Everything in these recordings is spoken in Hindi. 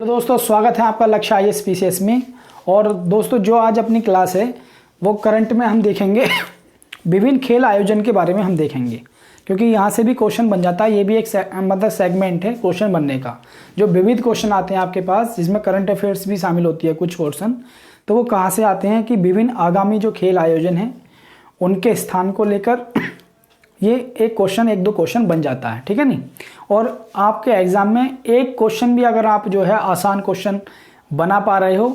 तो दोस्तों स्वागत है आपका लक्ष्य आईएएस पीसीएस में। और दोस्तों जो आज अपनी क्लास है वो करंट में हम देखेंगे विभिन्न खेल आयोजन के बारे में हम देखेंगे, क्योंकि यहाँ से भी क्वेश्चन बन जाता है। ये भी एक मतलब सेगमेंट है क्वेश्चन बनने का, जो विविध क्वेश्चन आते हैं आपके पास, जिसमें करंट अफेयर्स भी शामिल होती है कुछ पोर्शन। तो वो कहाँ से आते हैं कि विभिन्न आगामी जो खेल आयोजन हैं उनके स्थान को लेकर ये एक क्वेश्चन, एक दो क्वेश्चन बन जाता है, ठीक है नहीं। और आपके एग्जाम में एक क्वेश्चन भी अगर आप जो है आसान क्वेश्चन बना पा रहे हो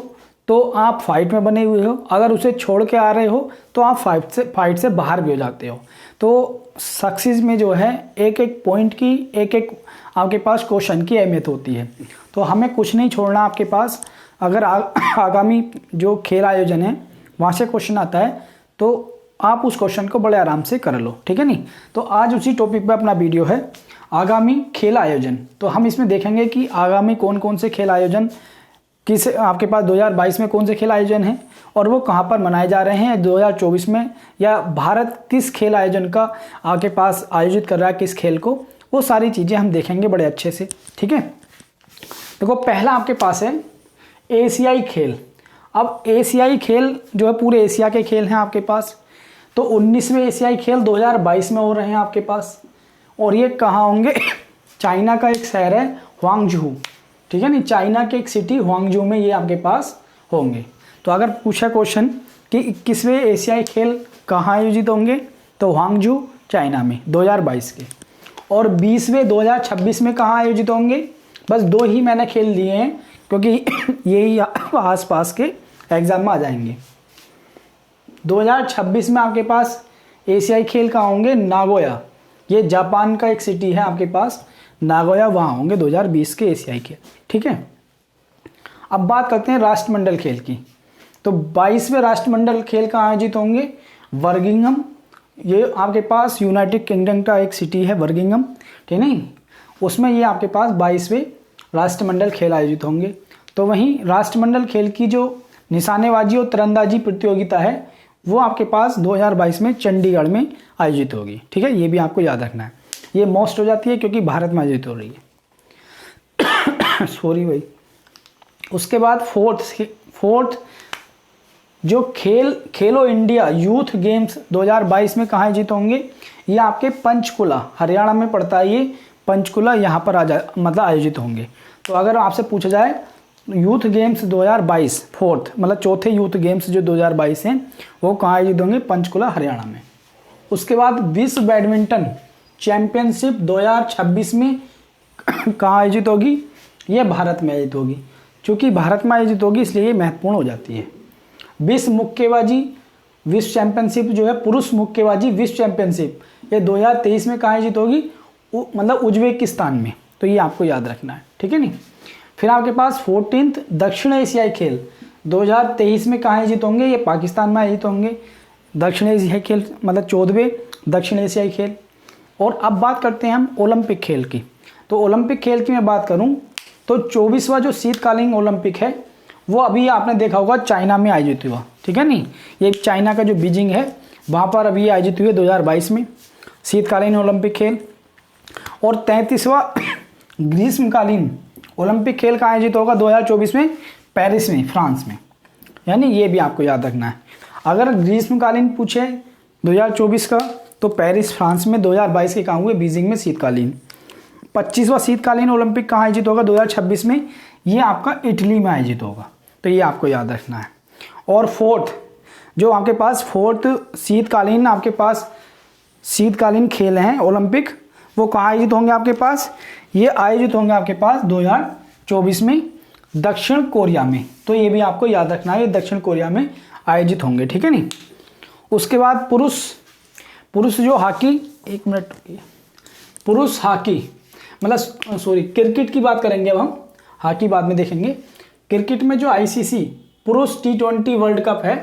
तो आप फाइट में बने हुए हो, अगर उसे छोड़ के आ रहे हो तो आप फाइट से बाहर भी हो जाते हो। तो सक्सेस में जो है एक एक पॉइंट की, एक एक आपके पास क्वेश्चन की अहमियत होती है। तो हमें कुछ नहीं छोड़ना आपके पास। अगर आगामी जो खेल आयोजन है वहाँ से क्वेश्चन आता है तो आप उस क्वेश्चन को बड़े आराम से कर लो, ठीक है नहीं। तो आज उसी टॉपिक पे अपना वीडियो है, आगामी खेल आयोजन। तो हम इसमें देखेंगे कि आगामी कौन कौन से खेल आयोजन किस आपके पास 2022 में कौन से खेल आयोजन हैं और वो कहाँ पर मनाए जा रहे हैं 2024 में, या भारत किस खेल आयोजन का आपके पास आयोजित कर रहा है, किस खेल को, वो सारी चीज़ें हम देखेंगे बड़े अच्छे से, ठीक है। देखो पहला आपके पास है एशियाई खेल। अब एशियाई खेल जो है पूरे एशिया के खेल हैं आपके पास। तो 19वें एशियाई खेल 2022 में हो रहे हैं आपके पास, और ये कहाँ होंगे चाइना का एक शहर है ह्वांगझू, ठीक है नहीं, चाइना के एक सिटी ह्वांगझू में ये आपके पास होंगे। तो अगर पूछा क्वेश्चन कि 21वें एशियाई खेल कहाँ आयोजित होंगे तो ह्वांगझू चाइना में 2022 के, और 20वें 2026 में कहाँ आयोजित होंगे। बस दो ही मैंने खेल लिए हैं क्योंकि यही आसपास के एग्जाम में आ जाएंगे। 2026 में आपके पास एशियाई खेल कहाँ होंगे, नागोया, ये जापान का एक सिटी है आपके पास, नागोया, वहाँ होंगे 2020 के एशियाई खेल, ठीक है। अब बात करते हैं राष्ट्रमंडल खेल की। तो 22वें राष्ट्रमंडल खेल कहाँ आयोजित होंगे, बर्मिंघम, ये आपके पास यूनाइटेड किंगडम का एक सिटी है बर्मिंघम, ठीक नहीं, उसमें ये आपके पास 22वें राष्ट्रमंडल खेल आयोजित होंगे। तो वहीं राष्ट्रमंडल खेल की जो निशानेबाजी और तीरंदाजी प्रतियोगिता है वो आपके पास 2022 में चंडीगढ़ में आयोजित होगी, ठीक है। ये भी आपको याद रखना है, ये मोस्ट हो जाती है क्योंकि भारत में आयोजित हो रही है सॉरी भाई। उसके बाद फोर्थ जो खेलो इंडिया यूथ गेम्स 2022 में कहाँ आयोजित होंगे, ये आपके पंचकुला, हरियाणा में पड़ता है ये पंचकुला, यहाँ पर मतलब आयोजित होंगे। तो अगर आपसे पूछा जाए यूथ गेम्स 2022 फोर्थ मतलब चौथे यूथ गेम्स जो 2022 हैं वो कहाँ आयोजित होंगे, पंचकुला हरियाणा में। उसके बाद विश्व बैडमिंटन चैंपियनशिप 2026 में कहाँ आयोजित होगी, ये भारत में आयोजित होगी। चूँकि भारत में आयोजित होगी इसलिए ये महत्वपूर्ण हो जाती है। विश्व मुक्केबाजी विश्व चैंपियनशिप जो है, पुरुष मुक्केबाजी विश्व चैंपियनशिप, ये 2023 में कहाँ आयोजित होगी, मतलब उज्बेकिस्तान में। तो ये आपको याद रखना है, ठीक है नहीं। फिर आपके पास 14th दक्षिण एशियाई खेल 2023 में कहाँ आयोजित होंगे, ये पाकिस्तान में आयोजित होंगे दक्षिण एशियाई खेल, मतलब 14वें दक्षिण एशियाई खेल। और अब बात करते हैं हम ओलंपिक खेल की। तो ओलंपिक खेल की मैं बात करूं तो 24वां जो शीतकालीन ओलंपिक है वो अभी आपने देखा होगा चाइना में आयोजित हुआ, ठीक है नहीं, ये चाइना का जो बीजिंग है वहाँ पर अभी आयोजित हुए 2022 में शीतकालीन ओलंपिक खेल। और 33वां ग्रीष्मकालीन ओलंपिक खेल का आयोजित होगा 2024 में पेरिस में, फ्रांस में, यानी ये भी आपको याद रखना है। अगर ग्रीष्मकालीन पूछे 2024 का तो पेरिस फ्रांस में, 2022 के कहाँ हुए, बीजिंग में शीतकालीन। 25वां शीतकालीन ओलंपिक कहाँ आयोजित होगा 2026 में, ये आपका इटली में आयोजित होगा। तो ये आपको याद रखना है। और फोर्थ जो आपके पास फोर्थ शीतकालीन आपके पास शीतकालीन खेल हैं ओलंपिक, वो कहाँ आयोजित होंगे आपके पास, ये आयोजित होंगे आपके पास 2024 में दक्षिण कोरिया में। तो ये भी आपको याद रखना है, ये दक्षिण कोरिया में आयोजित होंगे, ठीक है नहीं। उसके बाद पुरुष जो हॉकी, एक मिनट, पुरुष हॉकी मतलब सॉरी क्रिकेट की बात करेंगे अब हम, हॉकी बाद में देखेंगे। क्रिकेट में जो आईसीसी पुरुष T20 वर्ल्ड कप है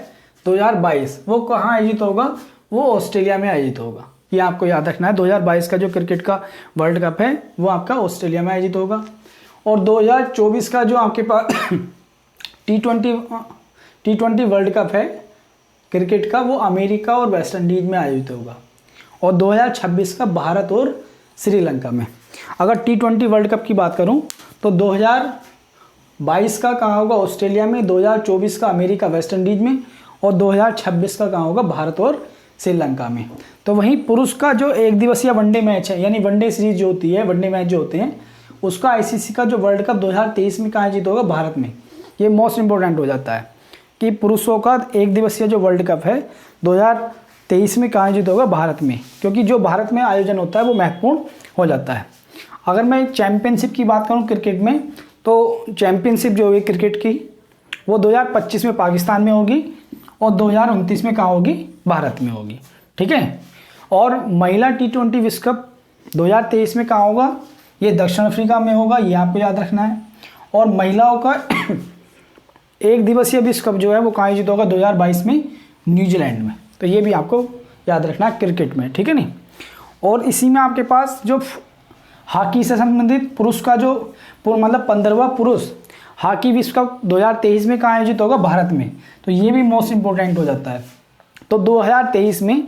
2022 वो कहाँ आयोजित होगा, वो ऑस्ट्रेलिया में आयोजित होगा। ये आपको याद रखना है, 2022 का जो क्रिकेट का वर्ल्ड कप है वो आपका ऑस्ट्रेलिया में आयोजित होगा। और 2024 का जो आपके पास T20 वर्ल्ड कप है क्रिकेट का, वो अमेरिका और वेस्ट इंडीज में आयोजित होगा। और 2026 का भारत और श्रीलंका में। अगर T20 वर्ल्ड कप की बात करूं तो 2022 का कहाँ होगा? ऑस्ट्रेलिया में, 2024 का अमेरिका वेस्ट इंडीज में, और 2026 का कहाँ होगा? भारत और श्रीलंका में। तो वहीं पुरुष का जो एक दिवसीय वनडे मैच है, यानी वनडे सीरीज जो होती है, वनडे मैच जो होते हैं, उसका आईसीसी का जो वर्ल्ड कप 2023 में कहाँ जीत होगा? भारत में। ये मोस्ट इंपॉर्टेंट हो जाता है कि पुरुषों का एक दिवसीय जो वर्ल्ड कप है 2023 में कहाँ जीत होगा? भारत में, क्योंकि जो भारत में आयोजन होता है वो महत्वपूर्ण हो जाता है। अगर मैं चैंपियनशिप की बात करूँ क्रिकेट में, तो चैंपियनशिप जो होगी क्रिकेट की वो 2025 में पाकिस्तान में होगी और 2029 में कहाँ होगी? भारत में होगी। ठीक है। और महिला T20 विश्व कप 2023 में कहाँ होगा? ये दक्षिण अफ्रीका में होगा, ये आपको याद रखना है। और महिलाओं का एक दिवसीय विश्व कप जो है वो कहाँ जीत होगा? 2022 में न्यूजीलैंड में। तो ये भी आपको याद रखना है क्रिकेट में। ठीक है नहीं। और इसी में आपके पास जो हॉकी से संबंधित पुरुष का जो मतलब 15वां पुरुष हॉकी विश्व कप 2023 में कहाँ आयोजित होगा? भारत में। तो ये भी मोस्ट इंपॉर्टेंट हो जाता है। तो 2023 में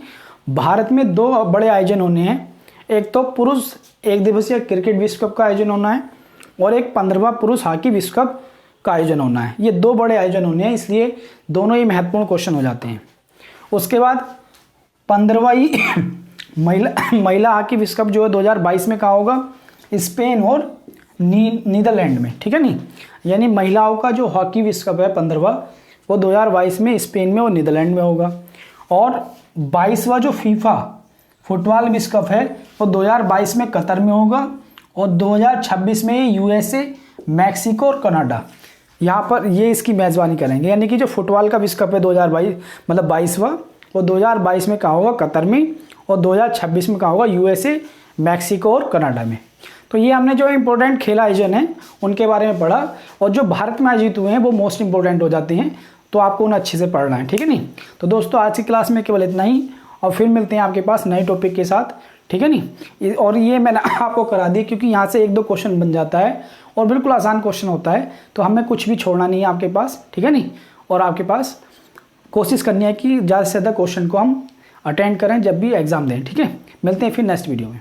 भारत में 2 बड़े आयोजन होने हैं। एक तो पुरुष एक दिवसीय क्रिकेट विश्व कप का आयोजन होना है और एक 15वां पुरुष हॉकी विश्व कप का आयोजन होना है। ये 2 बड़े आयोजन होने हैं, इसलिए दोनों ही महत्वपूर्ण क्वेश्चन हो जाते हैं। उसके बाद 15वां महिला हॉकी विश्व कप जो है 2022 में कहाँ होगा? स्पेन और नीदरलैंड में। ठीक है नहीं। यानी महिलाओं का जो हॉकी विश्व कप है 15वां वो 2022 में स्पेन में और नीदरलैंड में होगा। और 22वां जो फीफा फुटबॉल विश्व कप है वो 2022 में कतर में होगा और 2026 में यूएसए, मैक्सिको और कनाडा यहाँ पर ये इसकी मेज़बानी करेंगे। यानी कि जो फुटबॉल का विश्व कप है 2022 मतलब 22वां वो 2022 में कहाँ होगा? कतर में, और 2026 में कहाँ होगा? यूएसए, मैक्सिको और कनाडा में। तो ये हमने जो इम्पोर्टेंट खेल आयोजन हैं उनके बारे में पढ़ा, और जो भारत में आयोजित हुए हैं वो मोस्ट इंपॉर्टेंट हो जाते हैं, तो आपको उन्हें अच्छे से पढ़ना है। ठीक है नहीं। तो दोस्तों आज की क्लास में केवल इतना ही, और फिर मिलते हैं आपके पास नए टॉपिक के साथ। ठीक है नहीं। और ये मैंने आपको करा दिया क्योंकि यहाँ से 1-2 क्वेश्चन बन जाता है और बिल्कुल आसान क्वेश्चन होता है, तो हमें कुछ भी छोड़ना नहीं है आपके पास। ठीक है नहीं। और आपके पास कोशिश करनी है कि ज़्यादा से ज़्यादा क्वेश्चन को हम अटेंड करें जब भी एग्ज़ाम दें। ठीक है। मिलते हैं फिर नेक्स्ट वीडियो में।